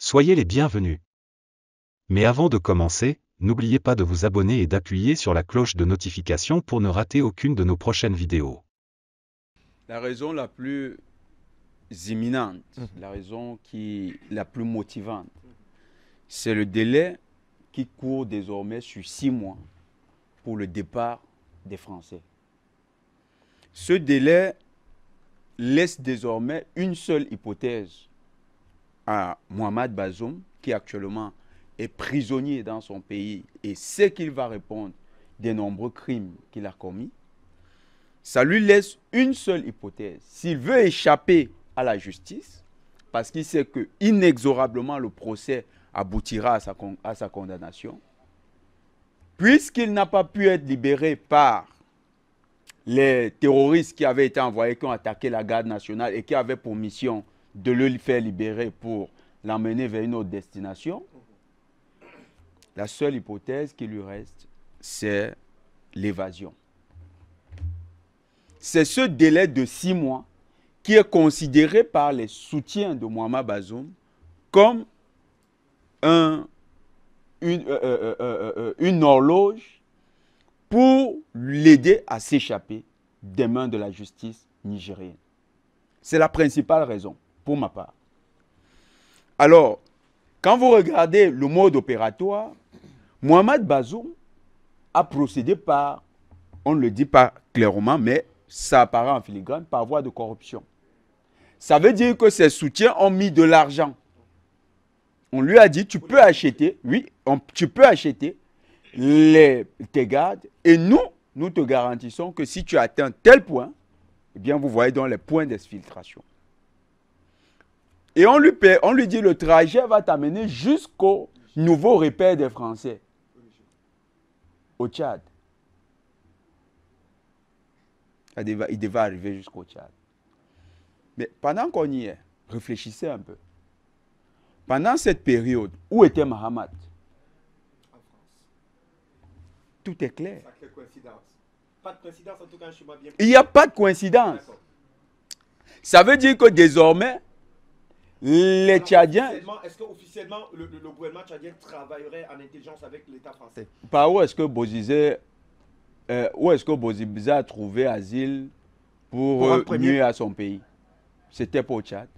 Soyez les bienvenus. Mais avant de commencer, n'oubliez pas de vous abonner et d'appuyer sur la cloche de notification pour ne rater aucune de nos prochaines vidéos. La raison la plus imminente, la raison la plus motivante, c'est le délai qui court désormais sur 6 mois pour le départ des Français. Ce délai laisse désormais une seule hypothèse à Mohamed Bazoum, qui actuellement est prisonnier dans son pays et sait qu'il va répondre des nombreux crimes qu'il a commis. Ça lui laisse une seule hypothèse. S'il veut échapper à la justice, parce qu'il sait que inexorablement le procès aboutira à sa condamnation, puisqu'il n'a pas pu être libéré par les terroristes qui avaient été envoyés, qui ont attaqué la garde nationale et qui avaient pour mission de le faire libérer pour l'emmener vers une autre destination, la seule hypothèse qui lui reste, c'est l'évasion. C'est ce délai de 6 mois qui est considéré par les soutiens de Mohamed Bazoum comme une horloge pour l'aider à s'échapper des mains de la justice nigérienne. C'est la principale raison, pour ma part. Alors, quand vous regardez le mode opératoire, Mohamed Bazoum a procédé par, on ne le dit pas clairement, mais ça apparaît en filigrane, par voie de corruption. Ça veut dire que ses soutiens ont mis de l'argent. On lui a dit, tu peux acheter, oui, tu peux acheter tes gardes et nous te garantissons que si tu atteins tel point, eh bien vous voyez dans les points d'exfiltration. Et on lui dit, le trajet va t'amener jusqu'au nouveau repère des Français, au Tchad. Il devait arriver jusqu'au Tchad. Mais pendant qu'on y est, réfléchissez un peu. Pendant cette période, où était Mahamat? En France. Tout est clair. Sacrée coïncidence. Pas de coïncidence, en tout cas, je suis bien. Il n'y a pas de coïncidence. Ça veut dire que désormais, les Tchadiens... Est-ce qu'officiellement, le gouvernement tchadien travaillerait en intelligence avec l'État français? Par où est-ce que Bozizé a trouvé asile pour nuire à son pays? C'était pas au Tchad.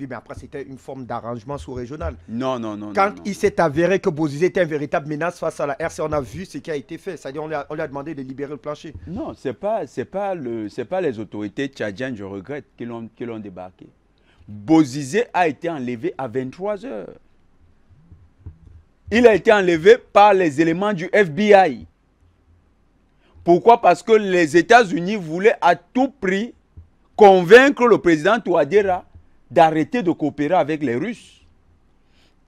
Oui, mais après, c'était une forme d'arrangement sous-régional. Non, non, non. Quand il s'est avéré que Bozizé était une véritable menace face à la RC, on a vu ce qui a été fait. C'est-à-dire, on lui a demandé de libérer le plancher. Non, c'est pas les autorités tchadiennes, je regrette, qui l'ont débarqué. Bozizé a été enlevé à 23 h. Il a été enlevé par les éléments du FBI. Pourquoi? Parce que les États-Unis voulaient à tout prix convaincre le président Touadéra d'arrêter de coopérer avec les Russes.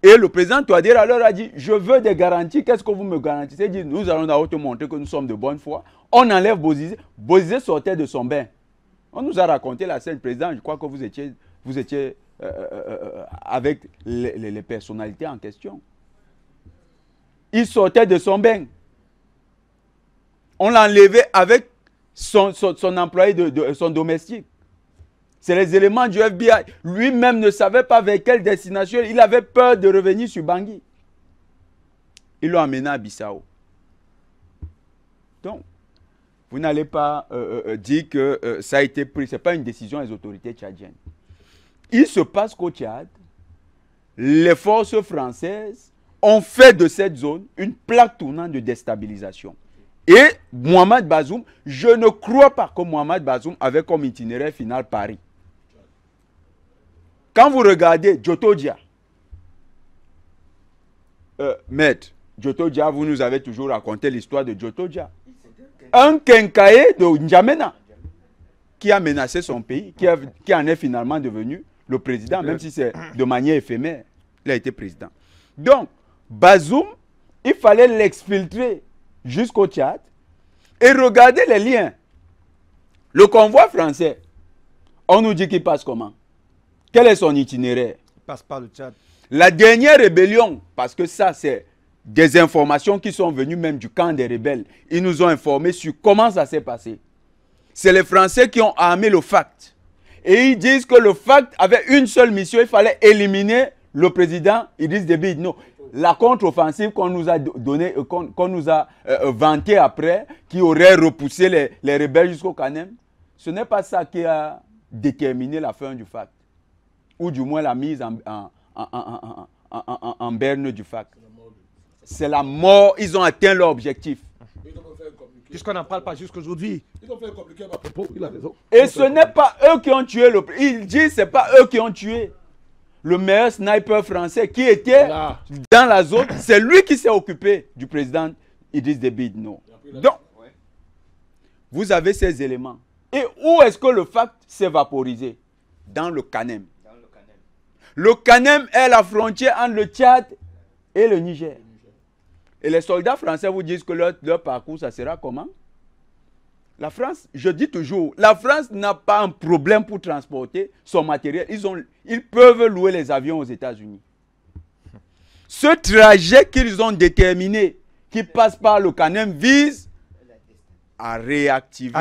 Et le président Touadéra leur a dit, je veux des garanties. Qu'est-ce que vous me garantissez? Il dit, nous allons d'abord te montrer que nous sommes de bonne foi. On enlève Bozizé. Bozizé sortait de son bain. On nous a raconté la scène, président. Je crois que vous étiez avec les personnalités en question. Il sortait de son bain. On l'a enlevé avec son employé, son domestique. C'est les éléments du FBI. Lui-même ne savait pas vers quelle destination. Il avait peur de revenir sur Bangui. Ils l'ont amené à Bissau. Donc, vous n'allez pas dire que ça a été pris. Ce n'est pas une décision des autorités tchadiennes. Il se passe qu'au Tchad, les forces françaises ont fait de cette zone une plaque tournante de déstabilisation. Et Mohamed Bazoum, je ne crois pas que Mohamed Bazoum avait comme itinéraire final Paris. Quand vous regardez Djotodia, Maître Djotodia, vous nous avez toujours raconté l'histoire de Djotodia. Un quincailler de N'Djamena qui a menacé son pays, qui en est finalement devenu le président, même si c'est de manière éphémère. Il a été président. Donc, Bazoum, il fallait l'exfiltrer jusqu'au Tchad et regardez les liens. Le convoi français, on nous dit qu'il passe comment? Quel est son itinéraire? Il passe par le Tchad. La dernière rébellion, parce que ça c'est des informations qui sont venues même du camp des rebelles, ils nous ont informés sur comment ça s'est passé. C'est les Français qui ont armé le FACT. Et ils disent que le FACT avait une seule mission, il fallait éliminer le président Idriss Déby Itno. La contre-offensive qu'on nous a donnée, qu'on nous a vantée après, qui aurait repoussé les rebelles jusqu'au Kanem, ce n'est pas ça qui a déterminé la fin du FAC. Ou du moins la mise en berne du FAC. C'est la mort, ils ont atteint leur objectif. Puisqu'on n'en parle pas jusqu'aujourd'hui. Ils ont fait un communiqué à propos, il a raison. Et ce n'est pas eux qui ont tué le... Il dit c'est pas eux qui ont tué le meilleur sniper français qui était dans la zone. C'est lui qui s'est occupé du président Idriss Déby Itno. Donc, vous avez ces éléments. Et où est-ce que le FACT s'est vaporisé? Dans le Kanem. Le Kanem est la frontière entre le Tchad et le Niger. Et les soldats français vous disent que leur parcours, ça sera comment? La France, je dis toujours, la France n'a pas un problème pour transporter son matériel. Ils peuvent louer les avions aux États-Unis. Ce trajet qu'ils ont déterminé, qui passe par le Kanem, vise à réactiver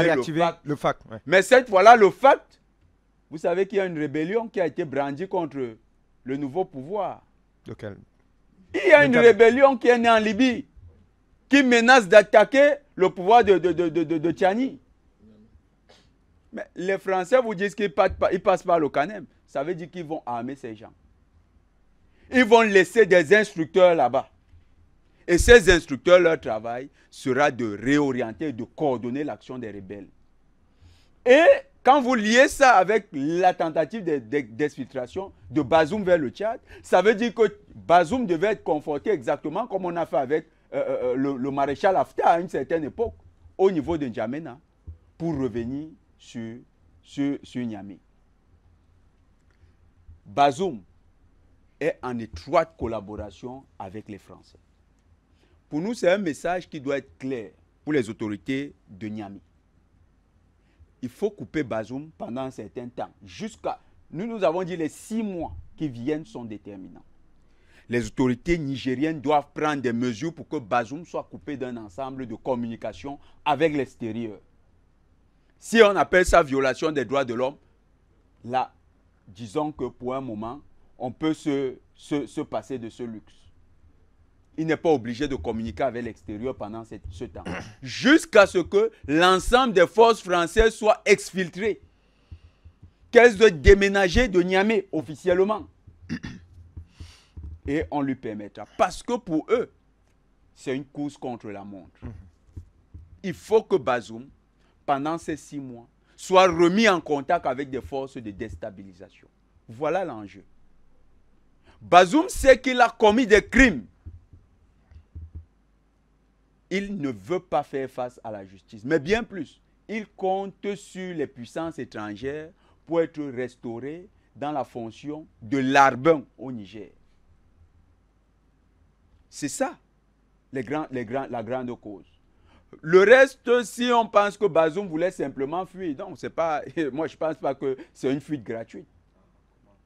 le FACT. Ouais. Mais cette fois-là, le FACT, vous savez qu'il y a une rébellion qui a été brandie contre le nouveau pouvoir. Lequel? Il y a une rébellion qui est née en Libye, qui menace d'attaquer le pouvoir de Tiani. Mais les Français vous disent qu'ils passent par le Kanem. Ça veut dire qu'ils vont armer ces gens. Ils vont laisser des instructeurs là-bas. Et ces instructeurs, leur travail sera de réorienter, de coordonner l'action des rebelles. Et quand vous liez ça avec la tentative d'exfiltration de Bazoum vers le Tchad, ça veut dire que Bazoum devait être conforté exactement comme on a fait avec le maréchal Haftar à une certaine époque, au niveau de N'Djamena, pour revenir sur Niamey. Bazoum est en étroite collaboration avec les Français. Pour nous, c'est un message qui doit être clair pour les autorités de Niamey. Il faut couper Bazoum pendant un certain temps. Nous avons dit les 6 mois qui viennent sont déterminants. Les autorités nigériennes doivent prendre des mesures pour que Bazoum soit coupé d'un ensemble de communication avec l'extérieur. Si on appelle ça violation des droits de l'homme, là, disons que pour un moment, on peut se passer de ce luxe. Il n'est pas obligé de communiquer avec l'extérieur pendant ce temps. Jusqu'à ce que l'ensemble des forces françaises soient exfiltrées. Qu'elles doivent déménager de Niamey officiellement. Et on lui permettra. Parce que pour eux, c'est une course contre la montre. Il faut que Bazoum, pendant ces 6 mois, soit remis en contact avec des forces de déstabilisation. Voilà l'enjeu. Bazoum sait qu'il a commis des crimes. Il ne veut pas faire face à la justice. Mais bien plus, il compte sur les puissances étrangères pour être restauré dans la fonction de larbin au Niger. C'est ça, la grande cause. Le reste, si on pense que Bazoum voulait simplement fuir, non, c'est pas, moi je ne pense pas que c'est une fuite gratuite.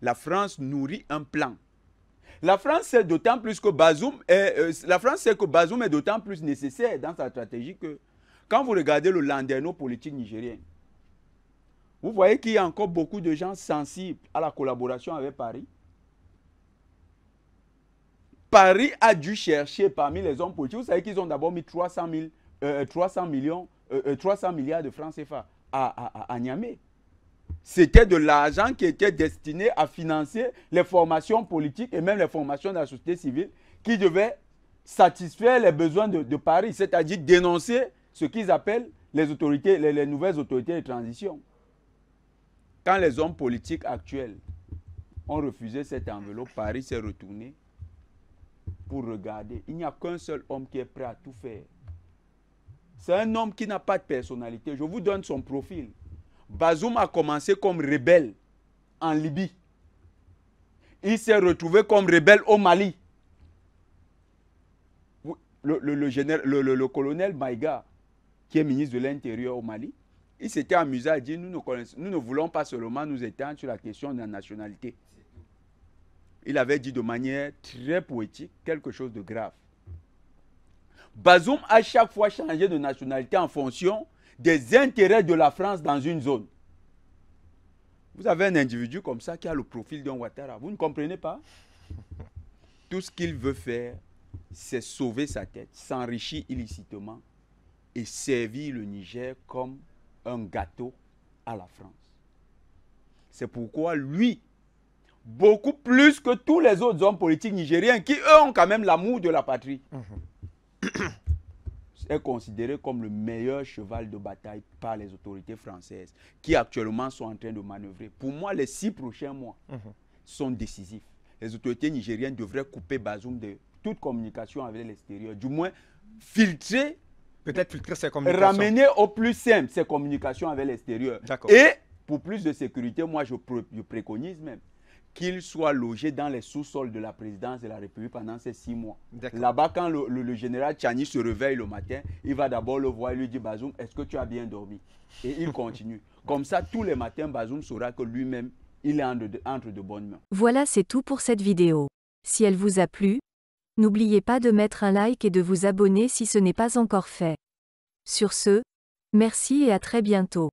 La France nourrit un plan. La France sait d'autant plus que Bazoum est d'autant plus nécessaire dans sa stratégie que quand vous regardez le landerneau politique nigérien, vous voyez qu'il y a encore beaucoup de gens sensibles à la collaboration avec Paris. Paris a dû chercher parmi les hommes politiques, vous savez qu'ils ont d'abord mis 300 milliards de francs CFA à Niamey. C'était de l'argent qui était destiné à financer les formations politiques et même les formations de la société civile qui devaient satisfaire les besoins de Paris, c'est-à-dire dénoncer ce qu'ils appellent les nouvelles autorités de transition. Quand les hommes politiques actuels ont refusé cette enveloppe, Paris s'est retourné pour regarder. Il n'y a qu'un seul homme qui est prêt à tout faire. C'est un homme qui n'a pas de personnalité. Je vous donne son profil. Bazoum a commencé comme rebelle en Libye. Il s'est retrouvé comme rebelle au Mali. Le colonel Maïga, qui est ministre de l'Intérieur au Mali, il s'était amusé à dire nous ne voulons pas seulement nous étendre sur la question de la nationalité. Il avait dit de manière très poétique quelque chose de grave. Bazoum a chaque fois changé de nationalité en fonction des intérêts de la France dans une zone. Vous avez un individu comme ça qui a le profil d'un Ouattara. Vous ne comprenez pas? Tout ce qu'il veut faire, c'est sauver sa tête, s'enrichir illicitement et servir le Niger comme un gâteau à la France. C'est pourquoi lui, beaucoup plus que tous les autres hommes politiques nigériens, qui eux ont quand même l'amour de la patrie, est considéré comme le meilleur cheval de bataille par les autorités françaises, qui actuellement sont en train de manœuvrer. Pour moi, les 6 prochains mois sont décisifs. Les autorités nigériennes devraient couper Bazoum de toute communication avec l'extérieur, du moins filtrer, Peut-être filtrer ses communications. ramener au plus simple ces communications avec l'extérieur. D'accord. Et pour plus de sécurité, moi je préconise même qu'il soit logé dans les sous-sols de la présidence de la République pendant ces 6 mois. D'accord. Là-bas, quand le général Tchani se réveille le matin, il va d'abord le voir et lui dire, Bazoum, est-ce que tu as bien dormi? Et il continue. Comme ça, tous les matins, Bazoum saura que lui-même, il est entre de bonnes mains. Voilà, c'est tout pour cette vidéo. Si elle vous a plu, n'oubliez pas de mettre un like et de vous abonner si ce n'est pas encore fait. Sur ce, merci et à très bientôt.